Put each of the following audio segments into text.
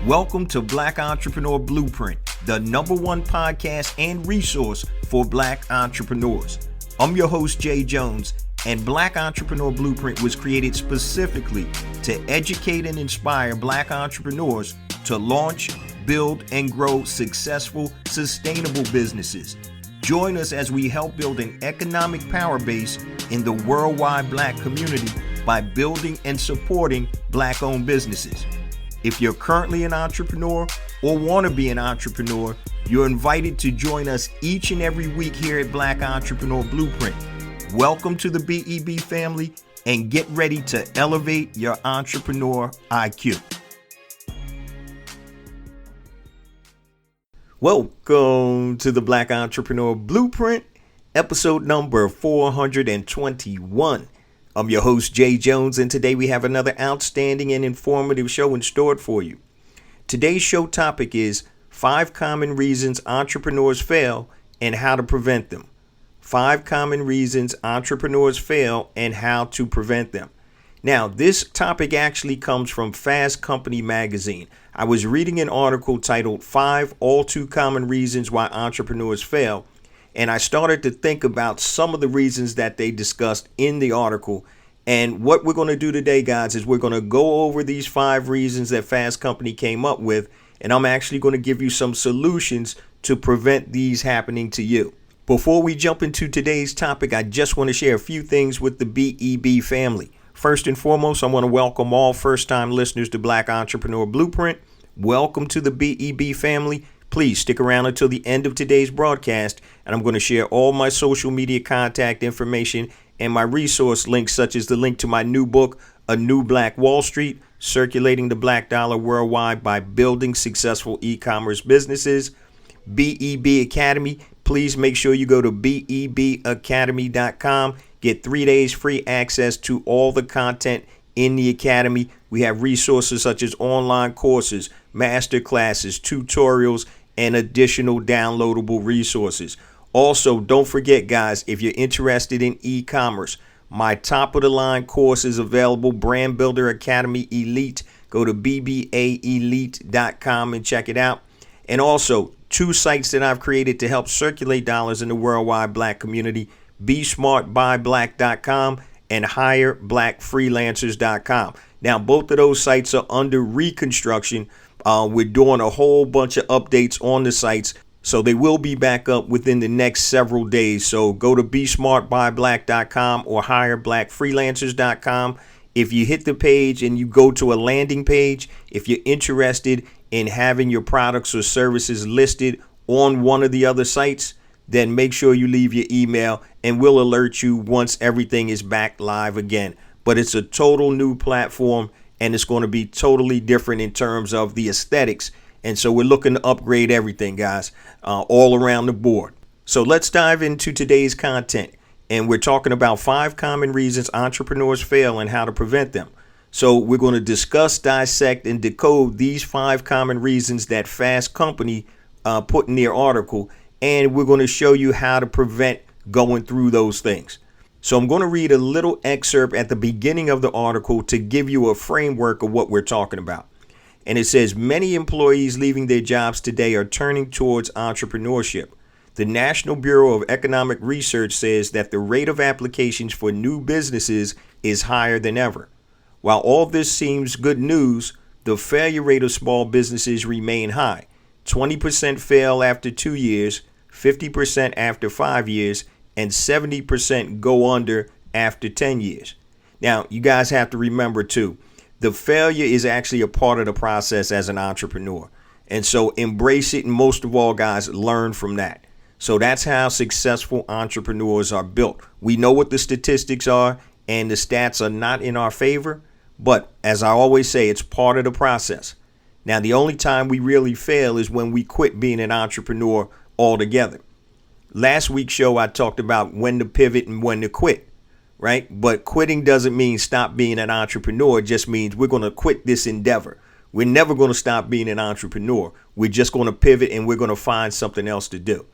Welcome to Black Entrepreneur Blueprint, the #1 podcast and resource for Black entrepreneurs. I'm your host, Jay Jones, and Black Entrepreneur Blueprint was created specifically to educate and inspire Black entrepreneurs to launch, build, and grow successful, sustainable businesses. Join us as we help build an economic power base in the worldwide Black community by building and supporting Black-owned businesses. If you're currently an entrepreneur or want to be an entrepreneur, you're invited to join us each and every week here at Black Entrepreneur Blueprint. Welcome to the BEB family and get ready to elevate your entrepreneur IQ. Welcome to the Black Entrepreneur Blueprint, episode number 421. I'm your host, Jay Jones, and today we have another outstanding and informative show in store for you. Today's show topic is 5 common reasons entrepreneurs fail and how to prevent them. 5 common reasons entrepreneurs fail and how to prevent them. Now, this topic actually comes from Fast Company magazine. I was reading an article titled 5 All Too Common Reasons Why Entrepreneurs Fail, and I started to think about some of the reasons that they discussed in the article. And what we're going to do today, guys, is we're going to go over these 5 reasons that Fast Company came up with, and I'm actually going to give you some solutions to prevent these happening to you. Before we jump into today's topic, I just want to share a few things with the BEB family. First and foremost, I want to welcome all first-time listeners to Black Entrepreneur Blueprint. Welcome to the BEB family. Please stick around until the end of today's broadcast, and I'm going to share all my social media contact information and my resource links, such as the link to my new book, A New Black Wall Street, Circulating the Black Dollar Worldwide by Building Successful E-Commerce Businesses. BEB Academy, please make sure you go to bebacademy.com. Get 3 days free access to all the content in the Academy. We have resources such as online courses, master classes, tutorials, and additional downloadable resources. Also, don't forget, guys, if you're interested in e-commerce, my top of the line course is available, Brand Builder Academy Elite. Go to bbaelite.com and check it out. And also, 2 sites that I've created to help circulate dollars in the worldwide Black community, besmartbyblack.com and hireblackfreelancers.com. Now, both of those sites are under reconstruction. We're doing a whole bunch of updates on the sites, so they will be back up within the next several days. So go to besmartbyblack.com or hireblackfreelancers.com. If you hit the page and you go to a landing page, if you're interested in having your products or services listed on one of the other sites, then make sure you leave your email and we'll alert you once everything is back live again. But it's a total new platform and it's going to be totally different in terms of the aesthetics. And so we're looking to upgrade everything, guys, all around the board. So let's dive into today's content. And we're talking about 5 common reasons entrepreneurs fail and how to prevent them. So we're going to discuss, dissect, and decode these 5 common reasons that Fast Company put in their article. And we're going to show you how to prevent going through those things. So I'm going to read a little excerpt at the beginning of the article to give you a framework of what we're talking about. And it says, many employees leaving their jobs today are turning towards entrepreneurship. The National Bureau of Economic Research says that the rate of applications for new businesses is higher than ever. While all this seems good news, the failure rate of small businesses remain high. 20% fail after 2 years, 50% after 5 years, and 70% go under after 10 years. Now, you guys have to remember, too, the failure is actually a part of the process as an entrepreneur. And so embrace it. And most of all, guys, learn from that. So that's how successful entrepreneurs are built. We know what the statistics are, and the stats are not in our favor. But as I always say, it's part of the process. Now, the only time we really fail is when we quit being an entrepreneur altogether. Last week's show, I talked about when to pivot and when to quit, right? But quitting doesn't mean stop being an entrepreneur. It just means we're going to quit this endeavor. We're never going to stop being an entrepreneur. We're just going to pivot and we're going to find something else to do.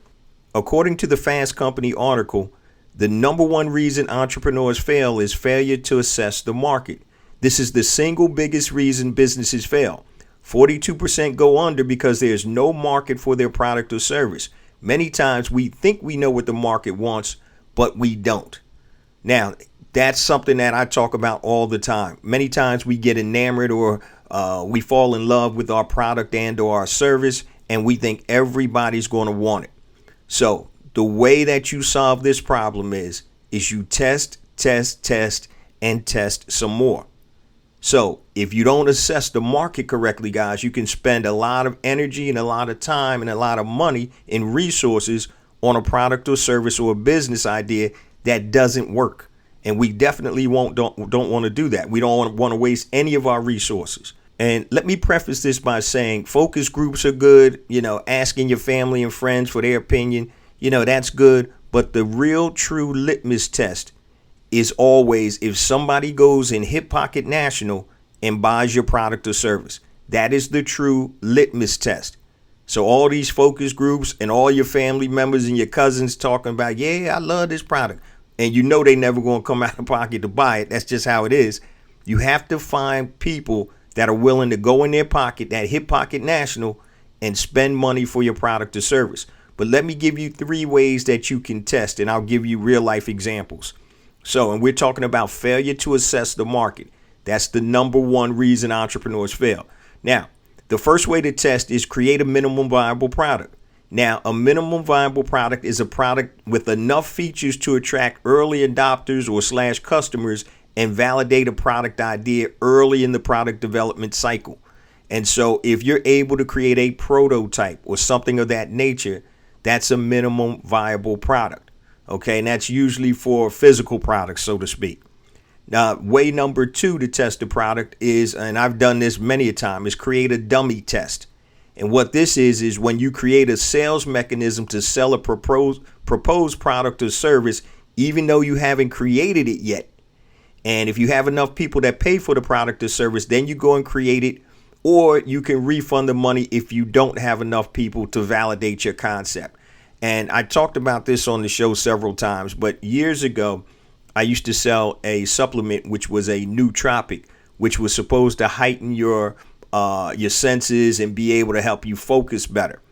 According to the Fast Company article, the #1 reason entrepreneurs fail is failure to assess the market. This is the single biggest reason businesses fail. 42% go under because there's no market for their product or service. Many times we think we know what the market wants, but we don't. Now, that's something that I talk about all the time. Many times we get enamored or we fall in love with our product and or our service, and we think everybody's going to want it. So the way that you solve this problem is you test, and test some more. So if you don't assess the market correctly, guys, you can spend a lot of energy and a lot of time and a lot of money and resources on a product or service or a business idea that doesn't work. And we definitely don't want to do that. We don't want to waste any of our resources. And let me preface this by saying focus groups are good. Asking your family and friends for their opinion, that's good. But the real true litmus test is always if somebody goes in Hip Pocket National and buys your product or service. That is the true litmus test. So all these focus groups and all your family members and your cousins talking about, yeah, I love this product. And they never going to come out of pocket to buy it. That's just how it is. You have to find people that are willing to go in their pocket, that Hip Pocket National, and spend money for your product or service. But let me give you 3 ways that you can test, and I'll give you real life examples. So, and we're talking about failure to assess the market. That's the number one reason entrepreneurs fail. Now, the first way to test is create a minimum viable product. Now, a minimum viable product is a product with enough features to attract early adopters or / customers and validate a product idea early in the product development cycle. And so if you're able to create a prototype or something of that nature, that's a minimum viable product. Okay, and that's usually for physical products, so to speak. Now, way number 2 to test the product is, and I've done this many a time, is create a dummy test. And what this is when you create a sales mechanism to sell a proposed product or service, even though you haven't created it yet. And if you have enough people that pay for the product or service, then you go and create it, or you can refund the money if you don't have enough people to validate your concept. And I talked about this on the show several times, but years ago, I used to sell a supplement, which was a nootropic, which was supposed to heighten your senses and be able to help you focus better.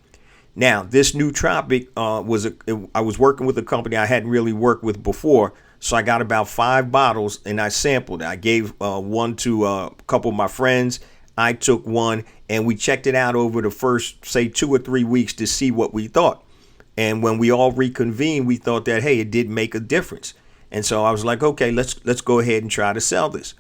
Now, this nootropic I was working with a company I hadn't really worked with before, so I got about 5 bottles and I sampled it. I gave one to a couple of my friends. I took one and we checked it out over the first, say, 2 or 3 weeks to see what we thought. And when we all reconvened, we thought that, hey, it did make a difference. And so I was like, okay, let's go ahead and try to sell this.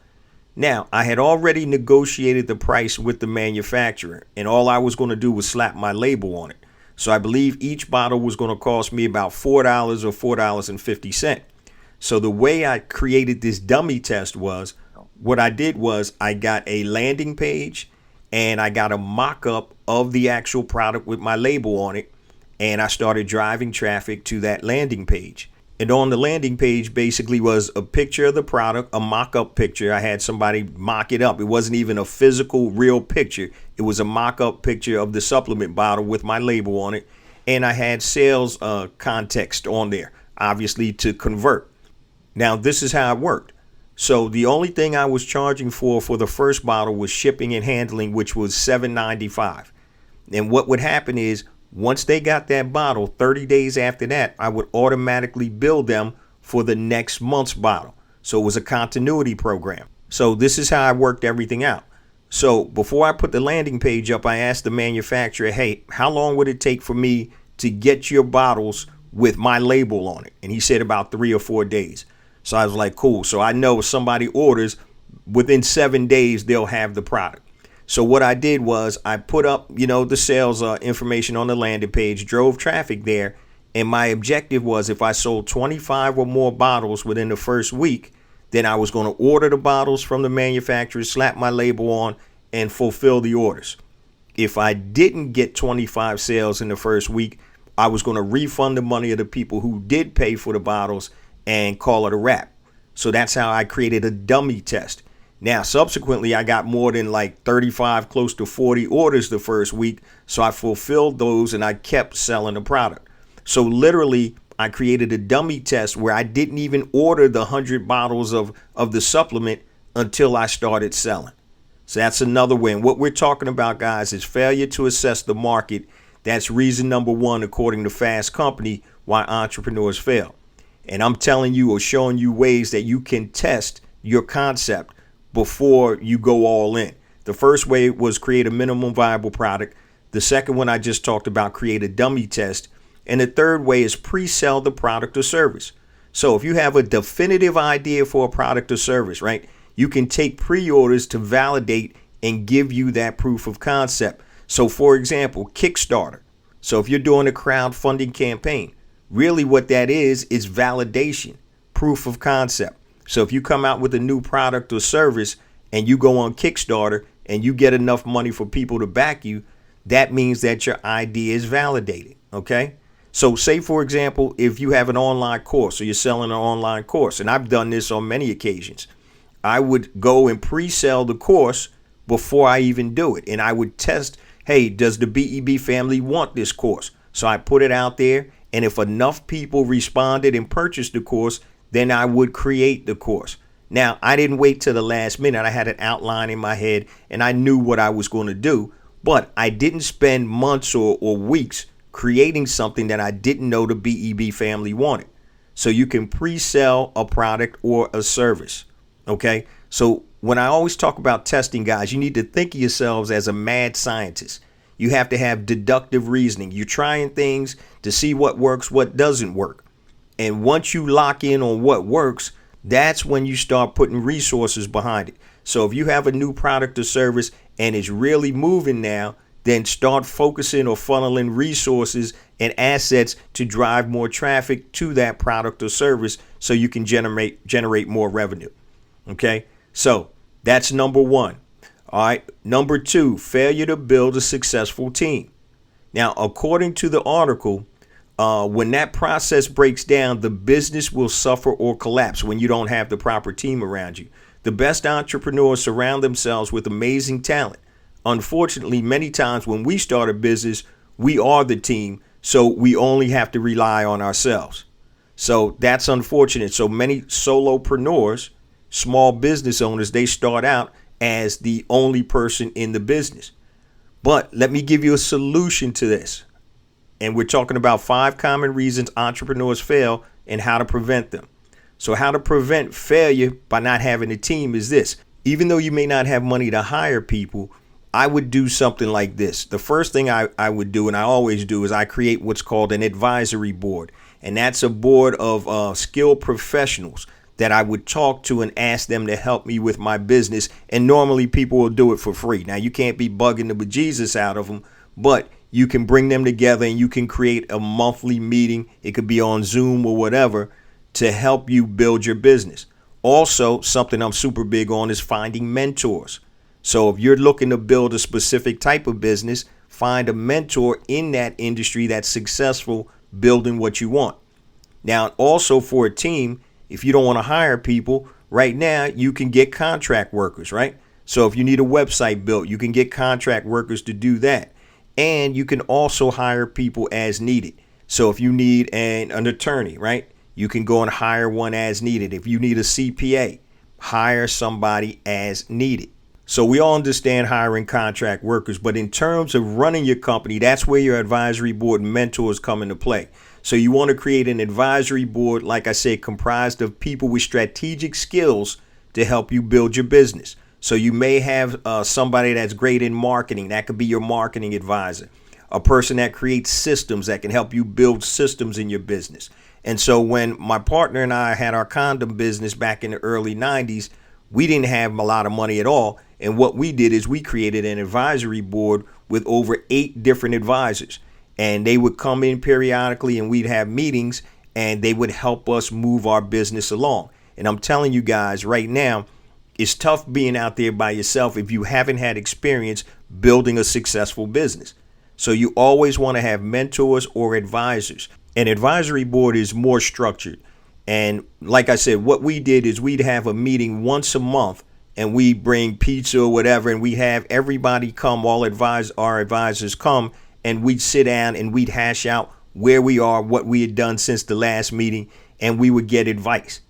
Now, I had already negotiated the price with the manufacturer, and all I was going to do was slap my label on it. So I believe each bottle was going to cost me about $4 or $4.50. So the way I created this dummy test was, what I did was I got a landing page and I got a mock-up of the actual product with my label on it. And I started driving traffic to that landing page. And on the landing page basically was a picture of the product, a mock-up picture. I had somebody mock it up. It wasn't even a physical, real picture. It was a mock-up picture of the supplement bottle with my label on it. And I had sales context on there, obviously, to convert. Now, this is how it worked. So the only thing I was charging for the first bottle was shipping and handling, which was $7.95. And what would happen is, once they got that bottle, 30 days after that, I would automatically bill them for the next month's bottle. So it was a continuity program. So this is how I worked everything out. So before I put the landing page up, I asked the manufacturer, hey, how long would it take for me to get your bottles with my label on it? And he said about 3 or 4 days. So I was like, cool. So I know if somebody orders, within 7 days, they'll have the product. So what I did was I put up, the sales information on the landing page, drove traffic there. And my objective was if I sold 25 or more bottles within the first week, then I was going to order the bottles from the manufacturer, slap my label on, and fulfill the orders. If I didn't get 25 sales in the first week, I was going to refund the money of the people who did pay for the bottles and call it a wrap. So that's how I created a dummy test. Now, subsequently, I got more than like 35, close to 40 orders the first week. So I fulfilled those and I kept selling the product. So literally, I created a dummy test where I didn't even order the 100 bottles of the supplement until I started selling. So that's another way. And what we're talking about, guys, is failure to assess the market. That's reason number one, according to Fast Company, why entrepreneurs fail. And I'm telling you or showing you ways that you can test your concept before you go all in. The first way was create a minimum viable product. The second one I just talked about, create a dummy test. And the third way is pre-sell the product or service. So if you have a definitive idea for a product or service, right, you can take pre-orders to validate and give you that proof of concept. So for example, Kickstarter. So if you're doing a crowdfunding campaign, really what that is validation, proof of concept. So if you come out with a new product or service and you go on Kickstarter and you get enough money for people to back you, that means that your idea is validated. Okay. So say, for example, if you have an online course or you're selling an online course, and I've done this on many occasions, I would go and pre-sell the course before I even do it. And I would test, hey, does the BEB family want this course? So I put it out there. And if enough people responded and purchased the course, then I would create the course. Now, I didn't wait till the last minute. I had an outline in my head and I knew what I was going to do. But I didn't spend months or weeks creating something that I didn't know the BEB family wanted. So you can pre-sell a product or a service. Okay. So when I always talk about testing, guys, you need to think of yourselves as a mad scientist. You have to have deductive reasoning. You're trying things to see what works, what doesn't work. And once you lock in on what works, that's when you start putting resources behind it. So if you have a new product or service and it's really moving now, then start focusing or funneling resources and assets to drive more traffic to that product or service so you can generate more revenue. Okay, so that's number one. All right, number two, failure to build a successful team. Now, according to the article, when that process breaks down, the business will suffer or collapse when you don't have the proper team around you. The best entrepreneurs surround themselves with amazing talent. Unfortunately, many times when we start a business, we are the team, so we only have to rely on ourselves. So that's unfortunate. So many solopreneurs, small business owners, they start out as the only person in the business. But let me give you a solution to this. And we're talking about 5 common reasons entrepreneurs fail and how to prevent them. So how to prevent failure by not having a team is this. Even though you may not have money to hire people, I would do something like this. The first thing I would do, and I always do, is I create what's called an advisory board. And that's a board of skilled professionals that I would talk to and ask them to help me with my business. And normally people will do it for free. Now, you can't be bugging the bejesus out of them, but you can bring them together and you can create a monthly meeting. It could be on Zoom or whatever to help you build your business. Also, something I'm super big on is finding mentors. So if you're looking to build a specific type of business, find a mentor in that industry that's successful building what you want. Now, also for a team, if you don't want to hire people right now, you can get contract workers, right? So if you need a website built, you can get contract workers to do that. And you can also hire people as needed. So if you need an attorney, right, you can go and hire one as needed. If you need a CPA, hire somebody as needed. So we all understand hiring contract workers, but in terms of running your company, that's where your advisory board mentors come into play. So you want to create an advisory board, like I said, comprised of people with strategic skills to help you build your business. So you may have somebody that's great in marketing. That could be your marketing advisor. A person that creates systems that can help you build systems in your business. And so when my partner and I had our condom business back in the early 90s, we didn't have a lot of money at all. And what we did is we created an advisory board with over 8 different advisors. And they would come in periodically and we'd have meetings and they would help us move our business along. And I'm telling you guys right now, it's tough being out there by yourself if you haven't had experience building a successful business. So you always want to have mentors or advisors. An advisory board is more structured. And like I said, what we did is we'd have a meeting once a month and we bring pizza or whatever. And we have everybody come, our advisors come, and we'd sit down and we'd hash out where we are, what we had done since the last meeting, and we would get advice.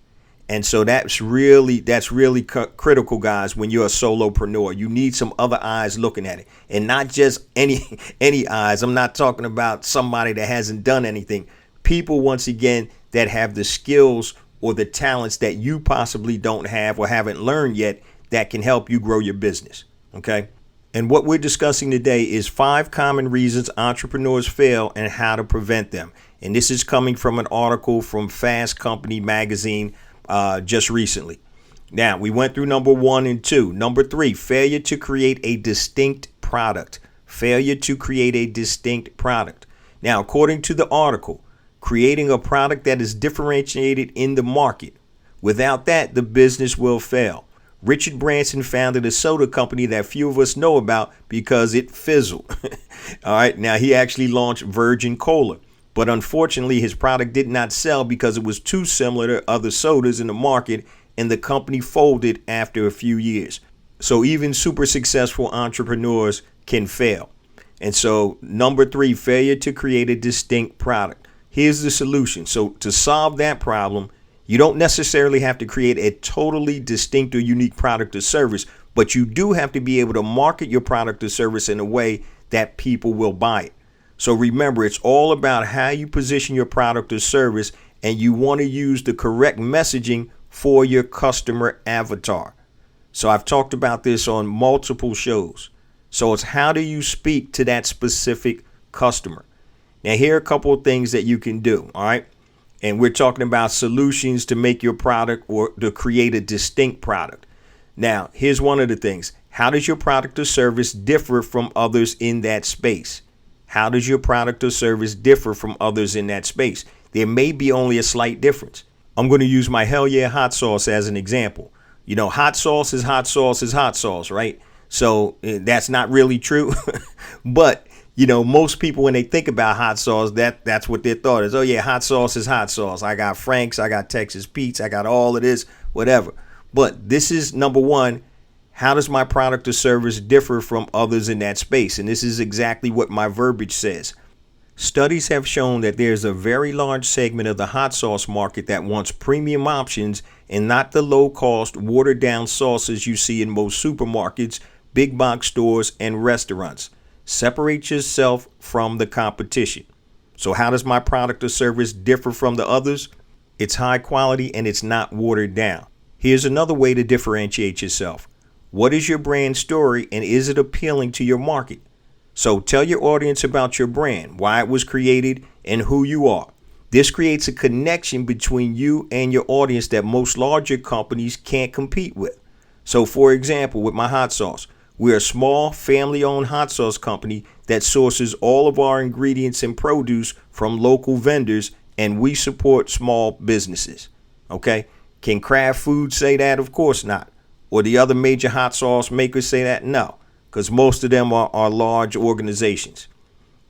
And so that's really critical, guys. When you're a solopreneur, you need some other eyes looking at it, and not just any eyes. I'm not talking about somebody that hasn't done anything. People, once again, that have the skills or the talents that you possibly don't have or haven't learned yet that can help you grow your business. Okay. And what we're discussing today is 5 common reasons entrepreneurs fail and how to prevent them. And this is coming from an article from Fast Company magazine just recently. Now, we went through number 1 and 2. Number 3, failure to create a distinct product. Failure to create a distinct product. Now, according to the article, creating a product that is differentiated in the market. Without that, the business will fail. Richard Branson founded a soda company that few of us know about because it fizzled. All right. Now, he actually launched Virgin Cola, but unfortunately, his product did not sell because it was too similar to other sodas in the market, and the company folded after a few years. So even super successful entrepreneurs can fail. And so number 3, failure to create a distinct product. Here's the solution. So to solve that problem, you don't necessarily have to create a totally distinct or unique product or service, but you do have to be able to market your product or service in a way that people will buy it. So remember, it's all about how you position your product or service, and you want to use the correct messaging for your customer avatar. So I've talked about this on multiple shows. So it's how do you speak to that specific customer? Now, here are a couple of things that you can do. All right. And we're talking about solutions to make your product or to create a distinct product. Now, here's one of the things. How does your product or service differ from others in that space? How does your product or service differ from others in that space? There may be only a slight difference. I'm going to use my Hell Yeah hot sauce as an example. You know, hot sauce is hot sauce is hot sauce, right? So that's not really true. But you know, most people, when they think about hot sauce, that's what their thought is. Oh, yeah, hot sauce is hot sauce. I got Frank's, I got Texas Pete's, I got all of this, whatever. But this is number 1. How does my product or service differ from others in that space? And this is exactly what my verbiage says. Studies have shown that there's a very large segment of the hot sauce market that wants premium options and not the low-cost, watered-down sauces you see in most supermarkets, big box stores, and restaurants. Separate yourself from the competition. So how does my product or service differ from the others? It's high quality and it's not watered down. Here's another way to differentiate yourself. What is your brand story, and is it appealing to your market? So tell your audience about your brand, why it was created, and who you are. This creates a connection between you and your audience that most larger companies can't compete with. So for example, with my hot sauce, we're a small family-owned hot sauce company that sources all of our ingredients and produce from local vendors, and we support small businesses. Okay? Can Kraft Foods say that? Of course not. Or the other major hot sauce makers say that? No, because most of them are large organizations.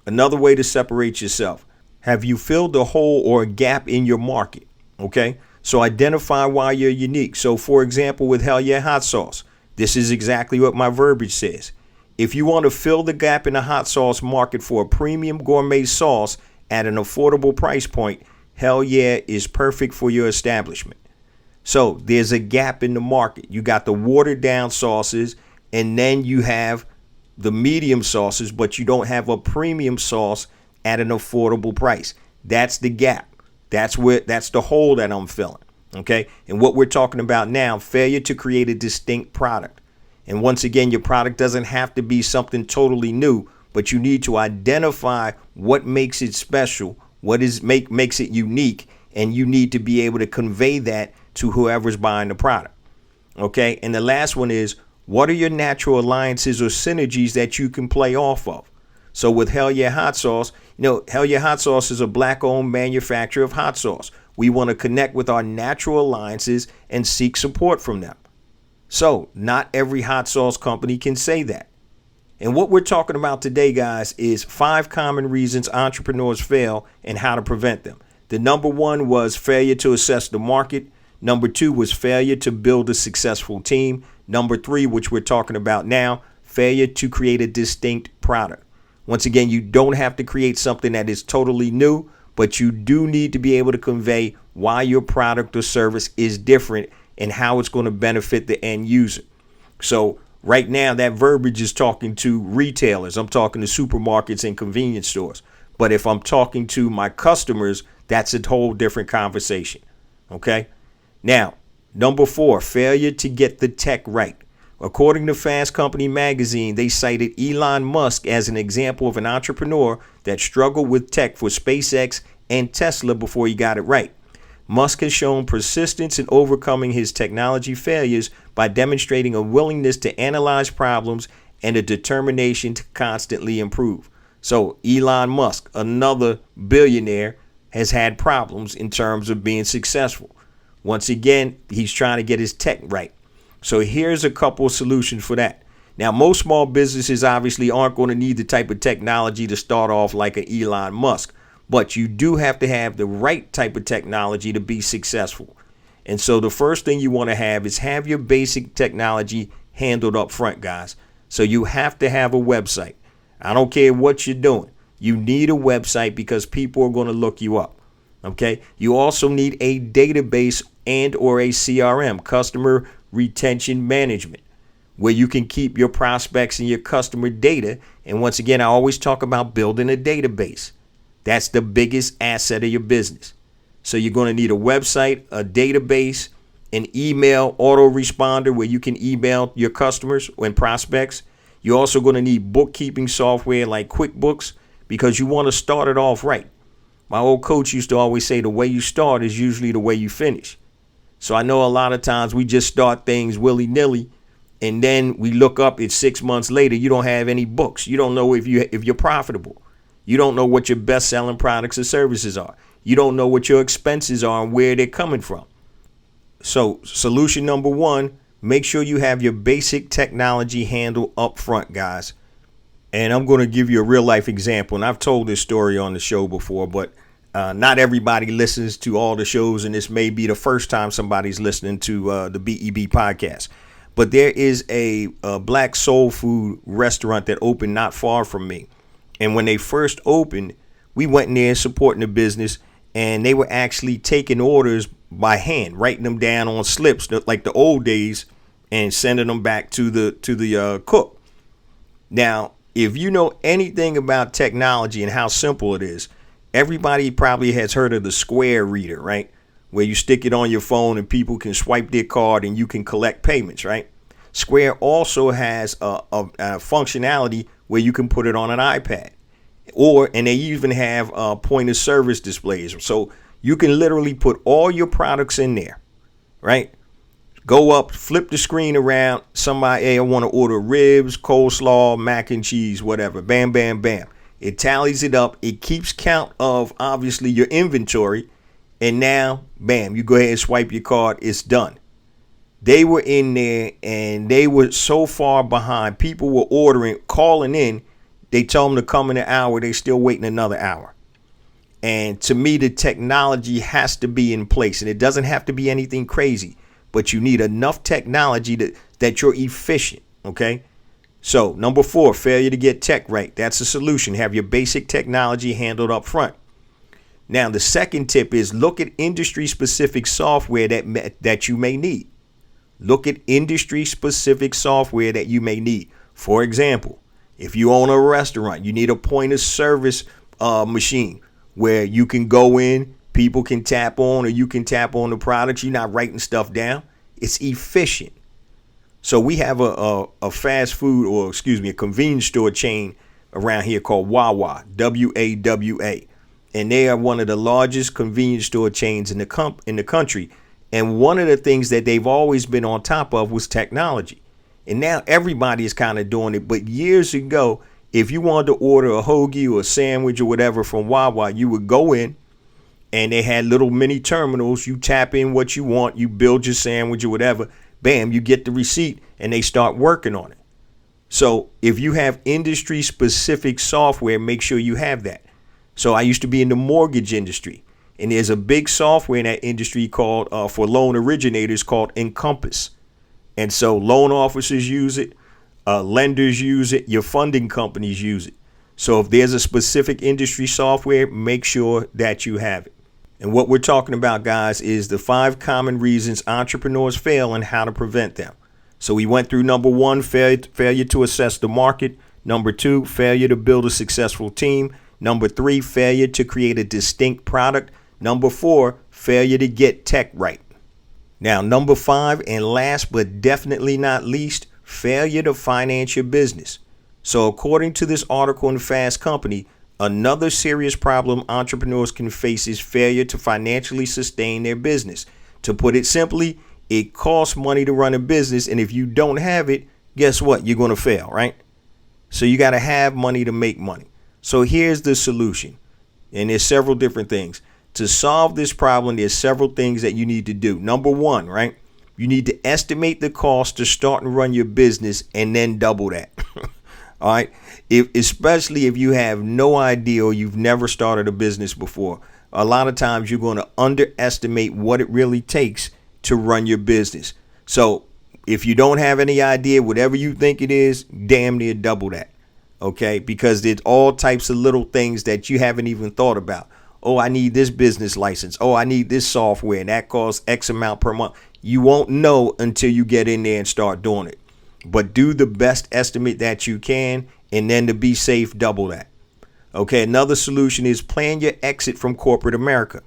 Another way to separate yourself. Have you filled a hole or a gap in your market? Okay? So identify why you're unique. So for example, with Hell Yeah hot sauce, this is exactly what my verbiage says. If you want to fill the gap in the hot sauce market for a premium gourmet sauce at an affordable price point, Hell Yeah is perfect for your establishment. So there's a gap in the market. You got the watered down sauces, and then you have the medium sauces, but you don't have a premium sauce at an affordable price. That's the gap. That's the hole that I'm filling. Okay. And what we're talking about now, failure to create a distinct product. And once again, your product doesn't have to be something totally new, but you need to identify what makes it special, makes it unique, and you need to be able to convey that to whoever's buying the product. Okay. And the last one is, what are your natural alliances or synergies that you can play off of? So with Hell Yeah hot sauce, Hell Yeah hot sauce is a black-owned manufacturer of hot sauce. We want to connect with our natural alliances and seek support from them. So not every hot sauce company can say that. And what we're talking about today, guys, is 5 common reasons entrepreneurs fail and how to prevent them. The number 1 was failure to assess the market. Number 2 was failure to build a successful team. Number 3, which we're talking about now, failure to create a distinct product. Once again, you don't have to create something that is totally new, but you do need to be able to convey why your product or service is different and how it's going to benefit the end user. So right now, that verbiage is talking to retailers. I'm talking to supermarkets and convenience stores. But if I'm talking to my customers, that's a whole different conversation. Okay. Now, number 4, failure to get the tech right. According to Fast Company magazine, they cited Elon Musk as an example of an entrepreneur that struggled with tech for SpaceX and Tesla before he got it right. Musk has shown persistence in overcoming his technology failures by demonstrating a willingness to analyze problems and a determination to constantly improve. So Elon Musk, another billionaire, has had problems in terms of being successful. Once again, he's trying to get his tech right. So here's a couple of solutions for that. Now, most small businesses obviously aren't going to need the type of technology to start off like an Elon Musk, but you do have to have the right type of technology to be successful. And so the first thing you want to have is have your basic technology handled up front, guys. So you have to have a website. I don't care what you're doing. You need a website because people are going to look you up. Okay. You also need a database and or a CRM, customer retention management, where you can keep your prospects and your customer data. And once again, I always talk about building a database. That's the biggest asset of your business. So you're going to need a website, a database, an email autoresponder where you can email your customers and prospects. You're also going to need bookkeeping software like QuickBooks because you want to start it off right. My old coach used to always say the way you start is usually the way you finish. So I know a lot of times we just start things willy-nilly, and then we look up, it's 6 months later, you don't have any books. You don't know if you're profitable. You don't know what your best-selling products or services are. You don't know what your expenses are and where they're coming from. So solution number 1, make sure you have your basic technology handled up front, guys. And I'm going to give you a real life example. And I've told this story on the show before, but not everybody listens to all the shows. And this may be the first time somebody's listening to the BEB podcast. But there is a black soul food restaurant that opened not far from me. And when they first opened, we went in there supporting the business, and they were actually taking orders by hand, writing them down on slips like the old days and sending them back to the cook. Now, if you know anything about technology and how simple it is, everybody probably has heard of the Square reader, right? Where you stick it on your phone and people can swipe their card and you can collect payments, right? Square also has a functionality where you can put it on an iPad, and they even have point of service displays. So you can literally put all your products in there, right? Go up, flip the screen around. Somebody, hey, I want to order ribs, coleslaw, mac and cheese, whatever. Bam, bam, bam. It tallies it up. It keeps count of obviously your inventory. And now, bam, you go ahead and swipe your card. It's done. They were in there and they were so far behind. People were ordering, calling in. They told them to come in an hour. They still waiting another hour. And to me, the technology has to be in place. And it doesn't have to be anything crazy. But you need enough technology that you're efficient, okay? So, number 4, failure to get tech right. That's a solution. Have your basic technology handled up front. Now, the second tip is look at industry-specific software that you may need. Look at industry-specific software that you may need. For example, if you own a restaurant, you need a point-of-service machine where you can go in, people can tap on, or you can tap on the products. You're not writing stuff down. It's efficient. So we have a fast food, a convenience store chain around here called Wawa, WAWA. And they are one of the largest convenience store chains in the country. And one of the things that they've always been on top of was technology. And now everybody is kind of doing it. But years ago, if you wanted to order a hoagie or a sandwich or whatever from Wawa, you would go in, and they had little mini terminals. You tap in what you want. You build your sandwich or whatever. Bam, you get the receipt and they start working on it. So if you have industry specific software, make sure you have that. So I used to be in the mortgage industry, and there's a big software in that industry called for loan originators called Encompass. And so loan officers use it. Lenders use it. Your funding companies use it. So if there's a specific industry software, make sure that you have it. And what we're talking about, guys, is the 5 common reasons entrepreneurs fail and how to prevent them. So we went through number 1, failure to assess the market. Number 2, failure to build a successful team. Number 3, failure to create a distinct product. Number 4, failure to get tech right. Now, number 5, and last but definitely not least, failure to finance your business. So according to this article in Fast Company, another serious problem entrepreneurs can face is failure to financially sustain their business. To put it simply, it costs money to run a business, and if you don't have it, guess what? You're going to fail, right? So you got to have money to make money. So here's the solution, and there's several different things. To solve this problem, there's several things that you need to do. Number 1, right? You need to estimate the cost to start and run your business and then double that. All right. Especially if you have no idea or you've never started a business before. A lot of times you're going to underestimate what it really takes to run your business. So if you don't have any idea, whatever you think it is, damn near double that. OK, because there's all types of little things that you haven't even thought about. Oh, I need this business license. Oh, I need this software and that costs X amount per month. You won't know until you get in there and start doing it. But do the best estimate that you can, and then to be safe, double that. Okay, another solution is plan your exit from corporate America.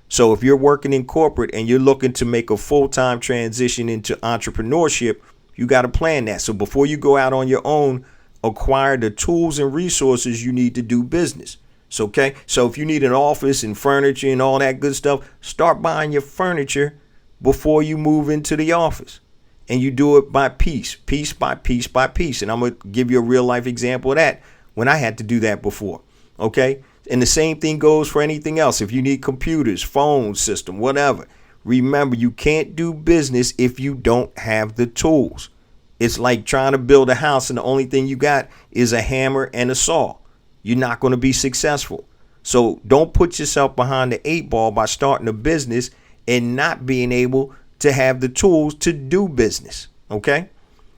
So if you're working in corporate and you're looking to make a full-time transition into entrepreneurship, you got to plan that. So before you go out on your own, acquire the tools and resources you need to do business. So, okay, so if you need an office and furniture and all that good stuff, start buying your furniture before you move into the office. And you do it by piece by piece by piece. And I'm going to give you a real life example of that when I had to do that before. OK, and the same thing goes for anything else. If you need computers, phone system, whatever. Remember, you can't do business if you don't have the tools. It's like trying to build a house and the only thing you got is a hammer and a saw. You're not going to be successful. So don't put yourself behind the 8 ball by starting a business and not being able to have the tools to do business. Okay,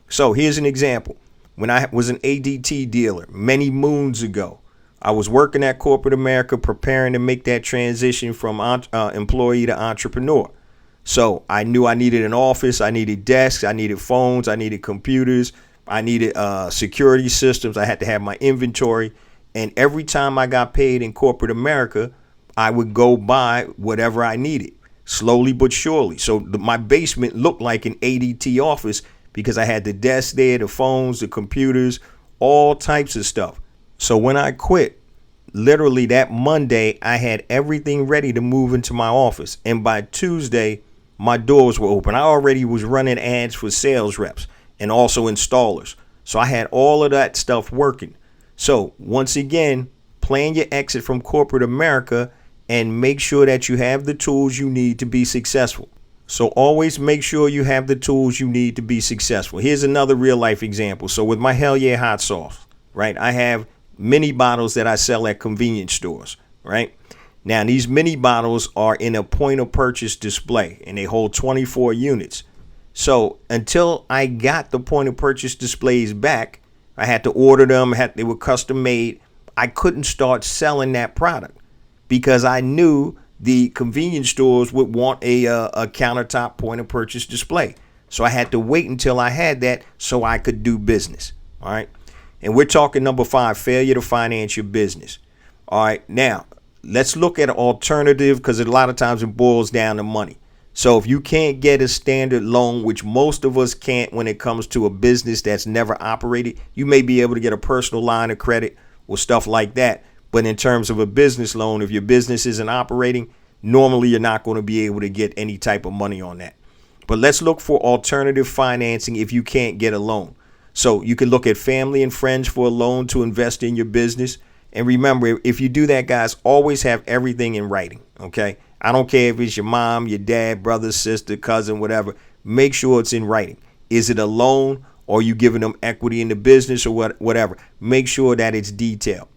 so here's an example. When I was an ADT dealer many moons ago, I was working at corporate America preparing to make that transition from employee to entrepreneur. So I knew I needed an office, I needed desks, I needed phones, I needed computers, I needed security systems, I had to have my inventory. And every time I got paid in corporate America, I would go buy whatever I needed. Slowly but surely. So my basement looked like an ADT office because I had the desk there, the phones, the computers, all types of stuff. So when I quit, literally that Monday, I had everything ready to move into my office. And by Tuesday, my doors were open. I already was running ads for sales reps and also installers. So I had all of that stuff working. So once again, plan your exit from corporate America and make sure that you have the tools you need to be successful. So always make sure you have the tools you need to be successful. Here's another real life example. So with my Hell Yeah hot sauce, right? I have mini bottles that I sell at convenience stores, right? Now these mini bottles are in a point of purchase display and they hold 24 units. So until I got the point of purchase displays back, I had to order them. They were custom made. I couldn't start selling that product because I knew the convenience stores would want a countertop point of purchase display. So I had to wait until I had that so I could do business. All right. And we're talking number 5, failure to finance your business. All right. Now, let's look at an alternative because a lot of times it boils down to money. So if you can't get a standard loan, which most of us can't when it comes to a business that's never operated, you may be able to get a personal line of credit or stuff like that. But in terms of a business loan, if your business isn't operating, normally you're not going to be able to get any type of money on that. But let's look for alternative financing if you can't get a loan. So you can look at family and friends for a loan to invest in your business. And remember, if you do that, guys, always have everything in writing. OK, I don't care if it's your mom, your dad, brother, sister, cousin, whatever. Make sure it's in writing. Is it a loan or are you giving them equity in the business or whatever? Make sure that it's detailed.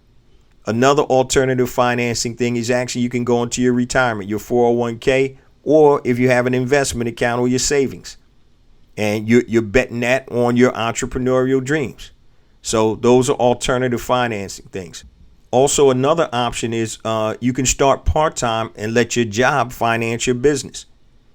Another alternative financing thing is actually you can go into your retirement, your 401k, or if you have an investment account or your savings. And you're betting that on your entrepreneurial dreams. So those are alternative financing things. Also, another option is you can start part-time and let your job finance your business.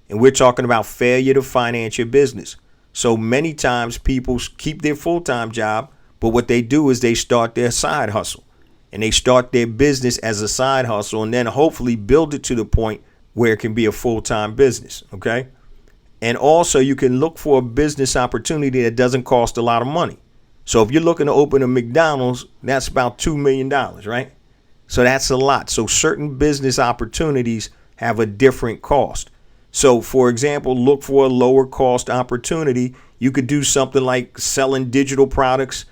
And we're talking about failure to finance your business. So many times people keep their full-time job, but what they do is they start their side hustle. And they start their business as a side hustle and then hopefully build it to the point where it can be a full-time business, okay? And also you can look for a business opportunity that doesn't cost a lot of money. So if you're looking to open a McDonald's, that's about $2 million, right? So that's a lot. So certain business opportunities have a different cost. So for example, look for a lower cost opportunity. You could do something like selling digital products,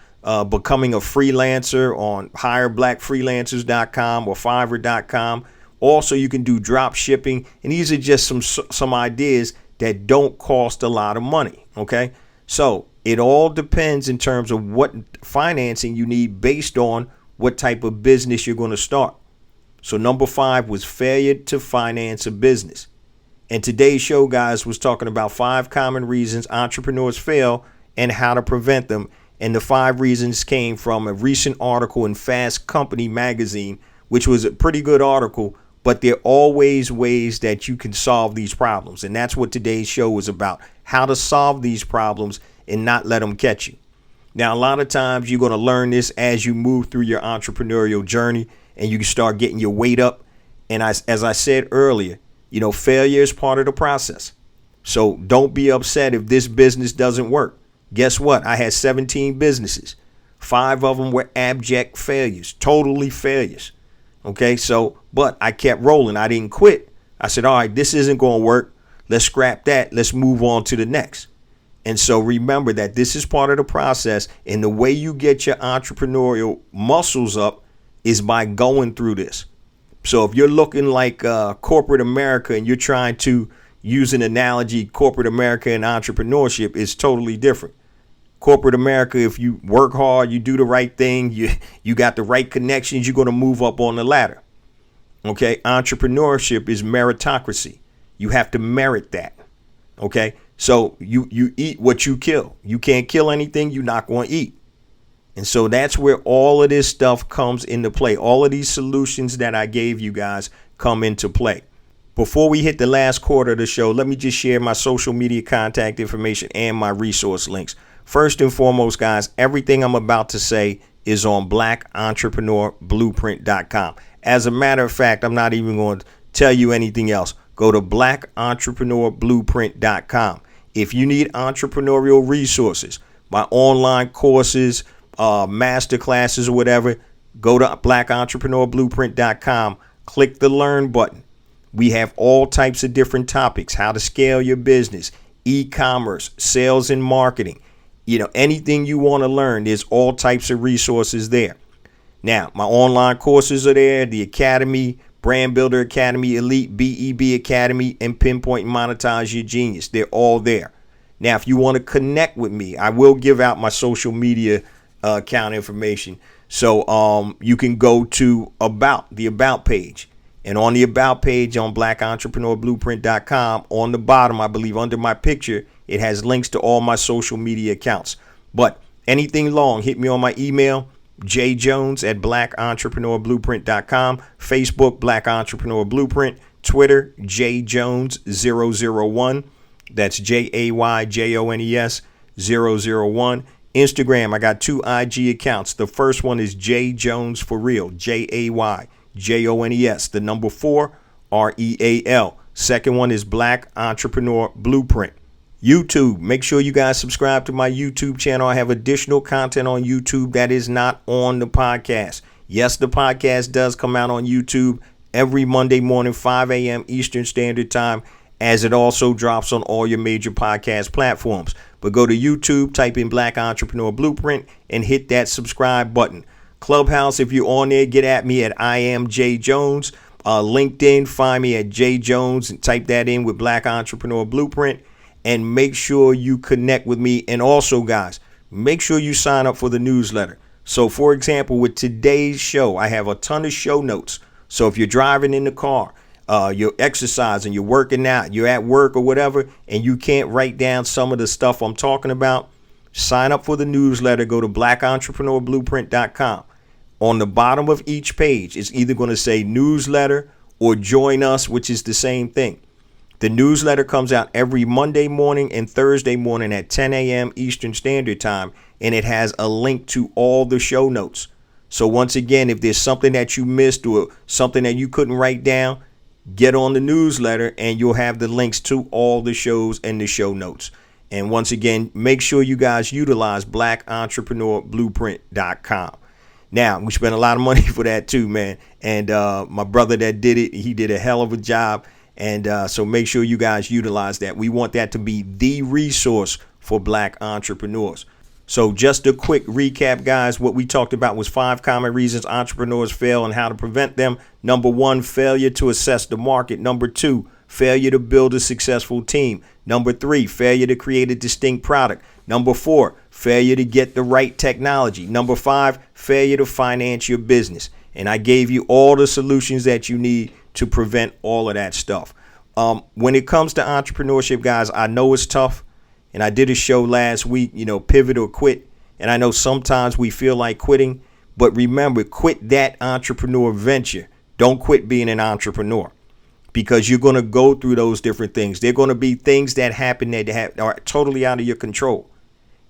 becoming a freelancer on hireblackfreelancers.com or fiverr.com. Also, you can do drop shipping. And these are just some ideas that don't cost a lot of money. Okay. So it all depends in terms of what financing you need based on what type of business you're going to start. So number 5 was failure to finance a business. And today's show, guys, was talking about 5 common reasons entrepreneurs fail and how to prevent them. And the 5 reasons came from a recent article in Fast Company magazine, which was a pretty good article, but there are always ways that you can solve these problems. And that's what today's show was about, how to solve these problems and not let them catch you. Now, a lot of times you're going to learn this as you move through your entrepreneurial journey and you can start getting your weight up. And as I said earlier, failure is part of the process. So don't be upset if this business doesn't work. Guess what? I had 17 businesses. 5 of them were abject failures, totally failures. Okay, but I kept rolling. I didn't quit. I said, all right, this isn't going to work. Let's scrap that. Let's move on to the next. And so remember that this is part of the process. And the way you get your entrepreneurial muscles up is by going through this. So if you're looking like corporate America and you're trying to use an analogy, corporate America and entrepreneurship is totally different. Corporate America, if you work hard, you do the right thing, you got the right connections, you're going to move up on the ladder. Okay. Entrepreneurship is meritocracy. You have to merit that. Okay. So you eat what you kill. You can't kill anything you're not going to eat. And so that's where all of this stuff comes into play. All of these solutions that I gave you guys come into play. Before we hit the last quarter of the show, let me just share my social media contact information and my resource links. First and foremost, guys, everything I'm about to say is on blackentrepreneurblueprint.com. As a matter of fact, I'm not even going to tell you anything else. Go to blackentrepreneurblueprint.com. If you need entrepreneurial resources, my online courses, master classes or whatever, go to blackentrepreneurblueprint.com. Click the learn button. We have all types of different topics, how to scale your business, e-commerce, sales and marketing. Anything you want to learn, there's all types of resources there. Now, my online courses are there, the Academy, Brand Builder Academy, Elite BEB Academy, and Pinpoint and Monetize Your Genius. They're all there. Now, if you want to connect with me, I will give out my social media account information. So you can go to the About page. And on the About page on blackentrepreneurblueprint.com, on the bottom, I believe under my picture, it has links to all my social media accounts. But anything long, hit me on my email, jjones@blackentrepreneurblueprint.com, Facebook, Black Entrepreneur Blueprint, Twitter, jjones001. That's JAYJONES 001. Instagram, I got 2 IG accounts. The first one is jjones for real, JAYJONES, the number 4, REAL. Second one is Black Entrepreneur Blueprint. YouTube, make sure you guys subscribe to my YouTube channel. I have additional content on YouTube that is not on the podcast. Yes, the podcast does come out on YouTube every Monday morning, 5 a.m. Eastern Standard Time, as it also drops on all your major podcast platforms. But go to YouTube, type in Black Entrepreneur Blueprint, and hit that subscribe button. Clubhouse, if you're on there, get at me at I am Jay Jones. LinkedIn, find me at Jay Jones and type that in with Black Entrepreneur Blueprint. And make sure you connect with me. And also, guys, make sure you sign up for the newsletter. So, for example, with today's show, I have a ton of show notes. So if you're driving in the car, you're exercising, you're working out, you're at work or whatever, and you can't write down some of the stuff I'm talking about, sign up for the newsletter. Go to blackentrepreneurblueprint.com. On the bottom of each page, it's either going to say newsletter or join us, which is the same thing. The newsletter comes out every Monday morning and Thursday morning at 10 a.m. Eastern Standard Time, and it has a link to all the show notes. So once again, if there's something that you missed or something that you couldn't write down, get on the newsletter and you'll have the links to all the shows and the show notes. And once again, make sure you guys utilize blackentrepreneurBlueprint.com. Now, we spent a lot of money for that too, man. And my brother that did it, he did a hell of a job. And so make sure you guys utilize that. We want that to be the resource for Black entrepreneurs. So just a quick recap, guys. What we talked about was 5 common reasons entrepreneurs fail and how to prevent them. Number 1, failure to assess the market. Number 2, failure to build a successful team. Number 3, failure to create a distinct product. Number 4, failure to get the right technology. Number 5, failure to finance your business. And I gave you all the solutions that you need to prevent all of that stuff. When it comes to entrepreneurship, guys, I know it's tough. And I did a show last week, pivot or quit. And I know sometimes we feel like quitting, but remember, quit that entrepreneur venture. Don't quit being an entrepreneur, because you're going to go through those different things. They're going to be things that happen that are totally out of your control.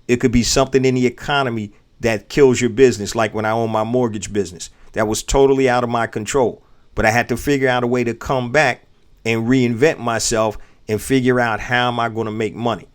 It could be something in the economy that kills your business, like when I owned my mortgage business. That was totally out of my control. But I had to figure out a way to come back and reinvent myself and figure out how am I going to make money.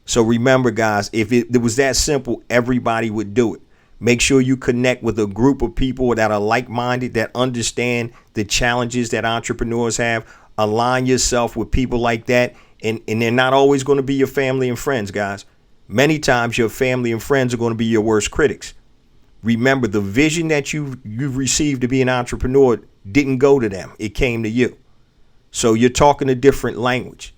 So remember, guys, if it was that simple, everybody would do it. Make sure you connect with a group of people that are like-minded, that understand the challenges that entrepreneurs have. Align yourself with people like that. And they're not always going to be your family and friends, guys. Many times your family and friends are going to be your worst critics. Remember, the vision that you've received to be an entrepreneur didn't go to them. It came to you. So you're talking a different language.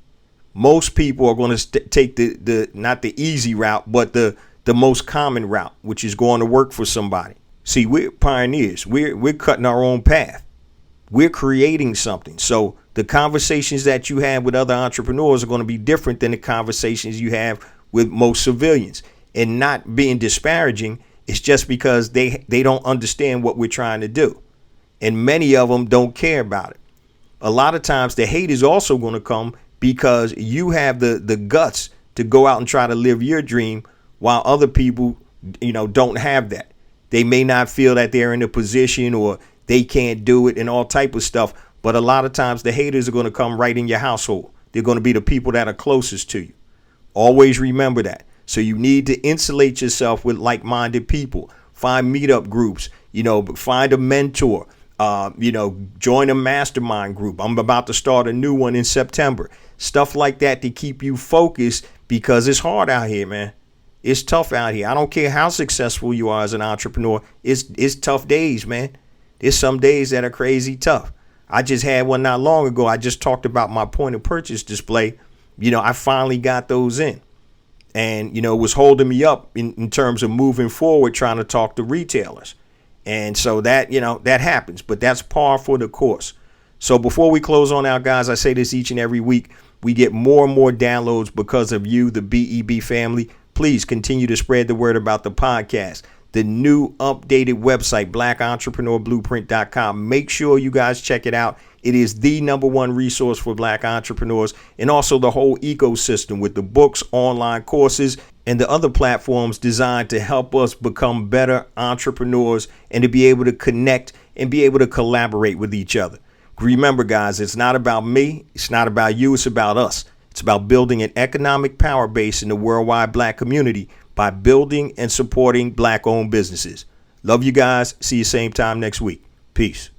Most people are going to take the not the easy route, but the most common route, which is going to work for somebody. See, we're pioneers. We're cutting our own path. We're creating something. So the conversations that you have with other entrepreneurs are going to be different than the conversations you have with most civilians. And not being disparaging, it's just because they don't understand what we're trying to do. And many of them don't care about it. A lot of times the hate is also going to come because you have the guts to go out and try to live your dream, while other people, don't have that. They may not feel that they're in a position, or they can't do it, and all type of stuff. But a lot of times the haters are going to come right in your household. They're going to be the people that are closest to you. Always remember that. So you need to insulate yourself with like-minded people. Find meetup groups, find a mentor. Join a mastermind group. I'm about to start a new one in September. Stuff like that to keep you focused, because it's hard out here, man. It's tough out here. I don't care how successful you are as an entrepreneur. It's tough days, man. There's some days that are crazy tough. I just had one not long ago. I just talked about my point of purchase display. I finally got those in. And, it was holding me up in terms of moving forward, trying to talk to retailers. And so that, that happens, but that's par for the course. So before we close on out, guys, I say this each and every week. We get more and more downloads because of you, the BEB family. Please continue to spread the word about the podcast. The new updated website, blackentrepreneurblueprint.com. Make sure you guys check it out. It is the #1 resource for Black entrepreneurs, and also the whole ecosystem with the books, online courses, and the other platforms designed to help us become better entrepreneurs and to be able to connect and be able to collaborate with each other. Remember, guys, it's not about me. It's not about you. It's about us. It's about building an economic power base in the worldwide Black community by building and supporting Black-owned businesses. Love you guys. See you same time next week. Peace.